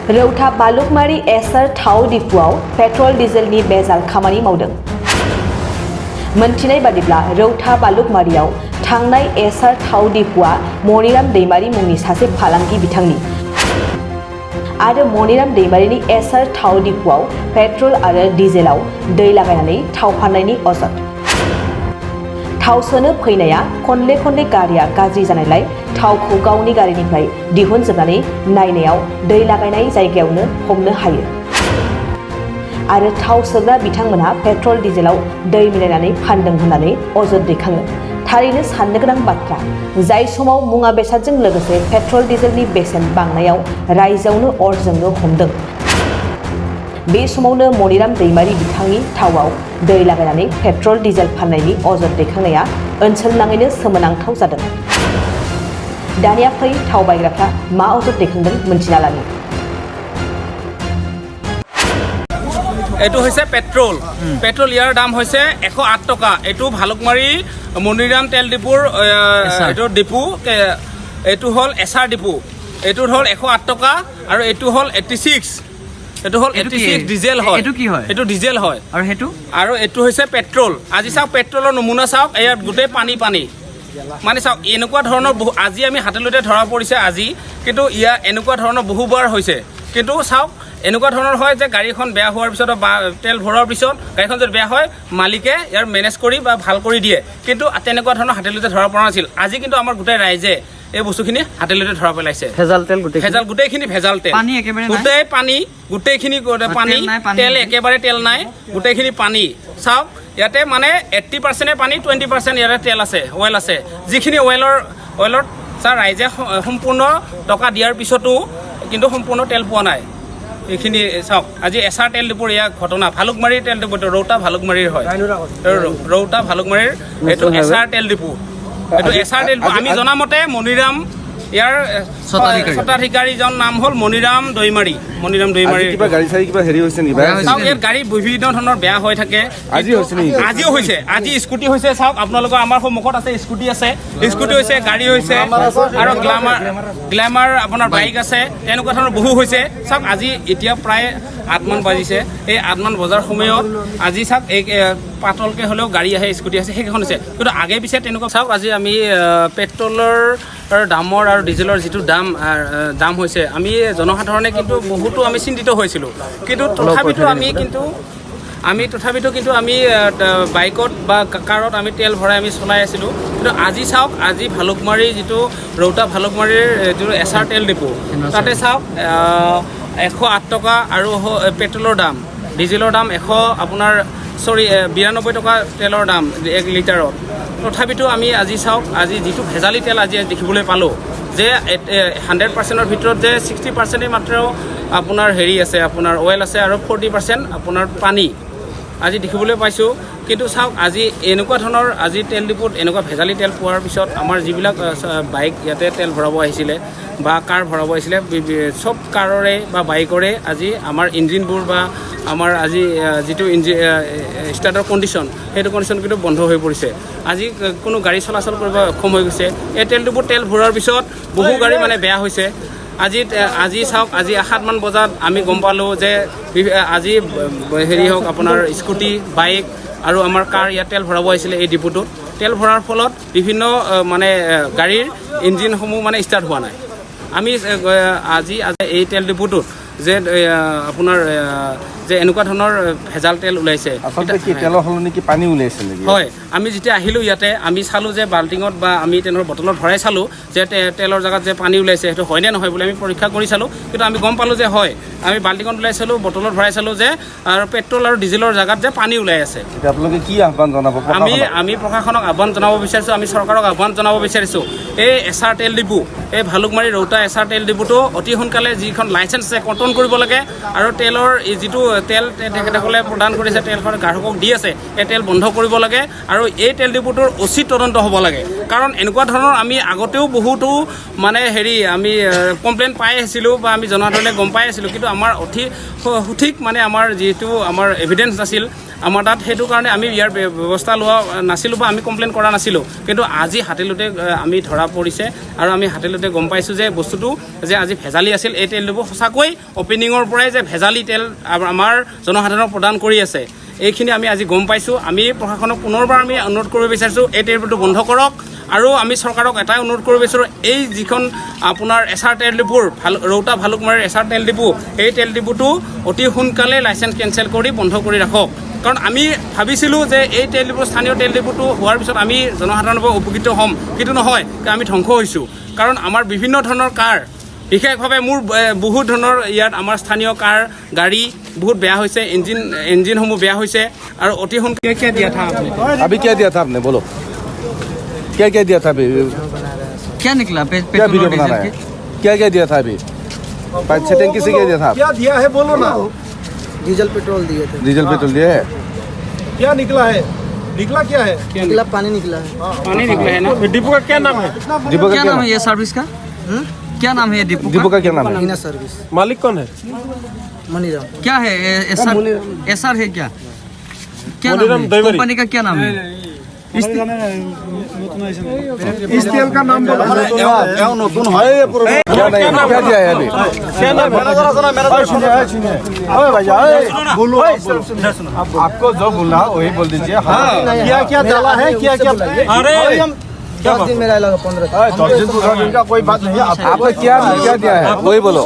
रौता बालुकमारी एसार थाव डिपुआव पेट्रल डिजेलनि बेजाल खामानि मावदों। मोनथिनाय बादिब्ला रौता बालुकमारियाव थांनाय एसार थाव डिपुआ मणिराम दैमारी मुंनि सासे फालांगि बिथांनि आरो मणिराम दैमारीनि एसार थाव डिपुआव पेट्रल आरो डिजेलाव दै लागायनानै थाव फाननायनि अजद। थाव सोनो फैनाया खनले गारिया गाज्रि जानायलाय थावखौ गावनि गारिनिफ्राय दिहुनजोबनानै नायनायाव दै लागायनाय जायगायावनो हमनो हायो आरो थाव सोग्रा बिथांमोनहा पेट्रल डिजेलाव दै मिलायनानै फानदों होननानै अजद दैखाङो। थारैनो साननो गोनां बाथ्रा, जाय समाव मुवा बेसादजों लोगोसे पेट्रल डिजेलनि बेसेन बांनायाव रायजोआवनो अर जोंनो हमदों, बे समावनो मणिराम दैमारी बिथांनि थावआव दै लागायनानै पेट्रल डिजेल फाननायनि अजद दैखांनाया ओनसोलनाङैनो सोमोनांथाव जादों। दानिया फै थाव बायग्राफ्रा मा अजद दैखांदों मोनथिना लानि। এইটো হৈছে পেট্ৰল ইয়াৰ দাম হৈছে 108 টকা। এইটো ভালুকমাৰী মণিৰাম তেল ডিপুৰ এইটো ডিপু, এইটো হ'ল এছআৰ ডিপু। এইটোৰ হ'ল 108 টকা আৰু এইটো হ'ল 86। এইটো হ'ল 86 ডিজেল হয়। এইটো কি হয়? এইটো ডিজেল হয়। আৰু এইটো হৈছে পেট্ৰল। আজি চাওক পেট্ৰলৰ নমুনা চাওক, ইয়াত গোটেই পানী মানে চাওক এনেকুৱা ধৰণৰ আজি আমি হাতেলতে ধৰা পৰিছে আজি, কিন্তু ইয়াৰ এনেকুৱা ধৰণৰ বহুবাৰ হৈছে। কিন্তু চাওক এনেকুৱা ধৰণৰ হয় যে গাড়ীখন বেয়া হোৱাৰ পিছত বা তেল ভৰোৱাৰ পিছত গাড়ীখন যদি বেয়া হয় মালিকে ইয়াৰ মেনেজ কৰি বা ভাল কৰি দিয়ে, কিন্তু তেনেকুৱা ধৰণৰ হাতেলতে ধৰা পৰা নাছিল। আজি কিন্তু আমাৰ গোটেই ৰাইজে এই বস্তুখিনি হাতেলতে ধৰা পেলাইছে। গোটেইখিনি ভেজাল তেল, গোটেইখিনি পানী, তেল একেবাৰে তেল নাই, গোটেইখিনি পানী। চাওক ইয়াতে মানে 80% পানী, 20% ইয়াতে তেল আছে, অইল আছে। যিখিনি অইলত ছাৰ ৰাইজে সম্পূৰ্ণ টকা দিয়াৰ পিছতো কিন্তু সম্পূৰ্ণ তেল পোৱা নাই। এইখিনি চাওক আজি এছআৰ তেল ডিপুৰ এয়া ঘটনা। ভালুকমাৰীৰ তেল ডিপু, ৰৌতা ভালুকমাৰীৰ হয়, ৰৌতা ভালুকমাৰীৰ এইটো এছআৰ তেল ডিপু। এইটো এছআৰ তেল ডিপু। আমি জনামতে মণিৰাম ইয়াৰ স্বত্বাধিকাৰীজন নাম হ'ল মণিৰাম দৈমাৰী। ইয়াত গাড়ী বিভিন্ন ধৰণৰ বেয়া হৈ থাকে। আজিও হৈছে, আজি স্কুটি হৈছে। চাওক আপোনালোকৰ আমাৰ সন্মুখত আছে, স্কুটি আছে, গাড়ী হৈছে আৰু গ্লেমাৰ আপোনাৰ বাইক আছে, তেনেকুৱা ধৰণৰ বহু হৈছে। চাওক আজি এতিয়া প্ৰায় 8 মান বাজিছে। এই 8 মান বজাৰ সময়ত আজি চাওক এই পাতলকে হ'লেও গাড়ী আহে, স্কুটি আছে, সেইখন হৈছে। কিন্তু আগে পিছে তেনেকুৱা চাওক আজি আমি পেট্ৰলৰ দামৰ আৰু ডিজেলৰ যিটো দাম হৈছে, আমি জনসাধাৰণে কিন্তু বহুতো আমি চিন্তিত হৈছিলোঁ। কিন্তু তথাপিতো আমি বাইকত বা কাৰত আমি তেল ভৰাই আমি চলাই আছিলোঁ। কিন্তু আজি চাওক, আজি ভালুকমাৰী যিটো ৰৌতা ভালুকমাৰীৰ যিটো এছআৰ তেল ডিপু, তাতে চাওক 108 টকা আৰু পেট্ৰলৰ দাম, ডিজেলৰ দাম 92 টকা তেলৰ দাম 1 লিটাৰত। তথাপিতো আমি আজি চাওক, আজি যিটো ভেজালি তেল আজি দেখিবলৈ পালোঁ যে 100%ৰ ভিতৰত যে 60%এই মাত্ৰ আপোনাৰ হেৰি আছে, আপোনাৰ অইল আছে আৰু 40% আপোনাৰ পানী আজি দেখিবলৈ পাইছোঁ। কিন্তু চাওক আজি এনেকুৱা ধৰণৰ আজি তেল ডিপুত এনেকুৱা ভেজালি তেল পোৱাৰ পিছত আমাৰ যিবিলাক বাইক ইয়াতে তেল ভৰাব আহিছিলে বা কাৰ ভৰাব আহিছিলে, চব কাৰৰে বা বাইকৰে আজি আমাৰ ইঞ্জিনবোৰ বা আমাৰ আজি যিটো ষ্টাৰ্টৰ কণ্ডিশ্যন, সেইটো কণ্ডিশ্যন কিন্তু বন্ধ হৈ পৰিছে। আজি কোনো গাড়ী চলাচল কৰিব অক্ষম হৈ গৈছে। এই তেল ডিপুত তেল ভৰোৱাৰ পিছত বহু গাড়ী মানে বেয়া হৈছে। আজি চাওক, আজি 7 মান বজাত আমি গম পালোঁ যে আজি হেৰি হওক আপোনাৰ স্কুটি, বাইক আৰু আমাৰ কাৰ ইয়াত তেল ভৰাব আহিছিলে এই ডিপুটোত। তেল ভৰাৰ ফলত বিভিন্ন মানে গাড়ীৰ ইঞ্জিনসমূহ মানে ষ্টাৰ্ট হোৱা নাই। আমি আজি এই তেল ডিপুটোত যে আপোনাৰ যে এনেকুৱা ধৰণৰ ভেজাল তেল ওলাইছে, তেলৰ সলনি কি পানী ওলাইছে নেকি? হয়, আমি যেতিয়া আহিলোঁ ইয়াতে আমি চালোঁ যে বাল্টিঙত বা আমি তেলৰ বটলত ভৰাই চালোঁ যে তেলৰ জেগাত যে পানী ওলাইছে, সেইটো হয়নে নহয় বুলি আমি পৰীক্ষা কৰি চালোঁ। কিন্তু আমি গম পালোঁ যে হয়। আমি বাল্টিঙত ওলাই চালোঁ, বটলত ভৰাই চালোঁ যে আৰু পেট্ৰল আৰু ডিজেলৰ জেগাত যে পানী ওলাই আছে। আপোনালোকে কি আহ্বান জনাব? আমি প্ৰশাসনক আহ্বান জনাব বিচাৰিছোঁ, আমি চৰকাৰক আহ্বান জনাব বিচাৰিছোঁ, এই এছআৰ তেল ডিপু, এই ভালুকমাৰী ৰৌতা এছআৰ তেল ডিপুটো অতি সোনকালে যিখন লাইচেঞ্চ আছে কৰ্তন কৰিব লাগে আৰু তেলৰ যিটো তেল তেখেতসকলে প্ৰদান কৰিছে, তেলখন গ্ৰাহকক দি আছে, এই তেল বন্ধ কৰিব লাগে আৰু এই তেল ডিপুটোৰ উচিত তদন্ত হ'ব লাগে। কাৰণ এনেকুৱা ধৰণৰ আমি আগতেও বহুতো মানে আমি কমপ্লেইন পাই আছিলোঁ বা আমি জনসাধাৰণে গম পাই আছিলোঁ। কিন্তু কিন্তু আমাৰ সঠিক মানে আমাৰ যিটো আমাৰ এভিডেঞ্চ নাছিল আমাৰ তাত, সেইটো কাৰণে আমি ইয়াৰ ব্যৱস্থা লোৱা নাছিলোঁ বা আমি কমপ্লেইন কৰা নাছিলোঁ। কিন্তু আজি হাতেলোতে আমি ধৰা পৰিছে আৰু আমি হাতেলোতে গম পাইছোঁ যে বস্তুটো যে আজি ভেজালি আছিল। এই তেল ডিপু সঁচাকৈ অপেনিঙৰ পৰাই যে ভেজালি তেল আমাৰ জনসাধাৰণক প্ৰদান কৰি আছে, এইখিনি আমি আজি গম পাইছোঁ। আমি প্ৰশাসনক পুনৰবাৰ আমি অনুৰোধ কৰিব বিচাৰিছোঁ, এই তেল ডিপুটো বন্ধ কৰক। আৰু আমি চৰকাৰক এটাই অনুৰোধ কৰিব বিচাৰোঁ, এই যিখন আপোনাৰ এছাৰ তেল ডিপুৰ ৰৌতা ভালুকমাৰীৰ এছাৰ তেল ডিপু, এই তেল ডিপুটো অতি সোনকালে লাইচেঞ্চ কেঞ্চেল কৰি বন্ধ কৰি ৰাখক। কাৰণ আমি ভাবিছিলোঁ যে এই তেল ডিপু স্থানীয় তেল ডিপুটো হোৱাৰ পিছত আমি জনসাধাৰণৰ পৰা উপকৃত হ'ম, কিন্তু নহয়, আমি ধ্বংস হৈছোঁ। কাৰণ আমাৰ বিভিন্ন ধৰণৰ কাৰ, বিশেষভাৱে মোৰ বহুত ধৰণৰ ইয়াত আমাৰ স্থানীয় কাৰ গাড়ী বহুত বেয়া হৈছে, ইঞ্জিনসমূহ বেয়া হৈছে আৰু অতি সোনকালে দিয়া থা अभी क्या दिया था आपने बोलो, क्या क्या दिया था अभी, क्या निकला क्या वीडियो बना रहा है, क्या क्या दिया था अभी, सेटिंग किसे क्या दिया था, क्या दिया है बोलो ना। डीजल पेट्रोल दिए थे। डीजल पेट्रोल दिया है, क्या निकला है, निकला क्या है? निकला पानी निकला है। पानी निकला है ना। डिपो का क्या नाम है? डिपो का क्या क्या नाम है ये सर्विस का? क्या नाम है ये डिपो डिपो का क्या नाम है, मीना सर्विस। मालिक कौन है? मनीराम। क्या है एसआर है क्या? क्या नाम मनीराम है ड्राइवर। कंपनी का? क्या नाम है? इस तेल का नाम बोलो। क्या नहीं, क्या दिया है अभी, क्या नाम है? बोलो, आपको जो बोलना वही बोल दीजिए। क्या क्या डाला है, क्या क्या? अरे 10 दिन मेरा लगा 15 10 दिन का कोई बात नहीं है। आपको क्या दिया है वही बोलो।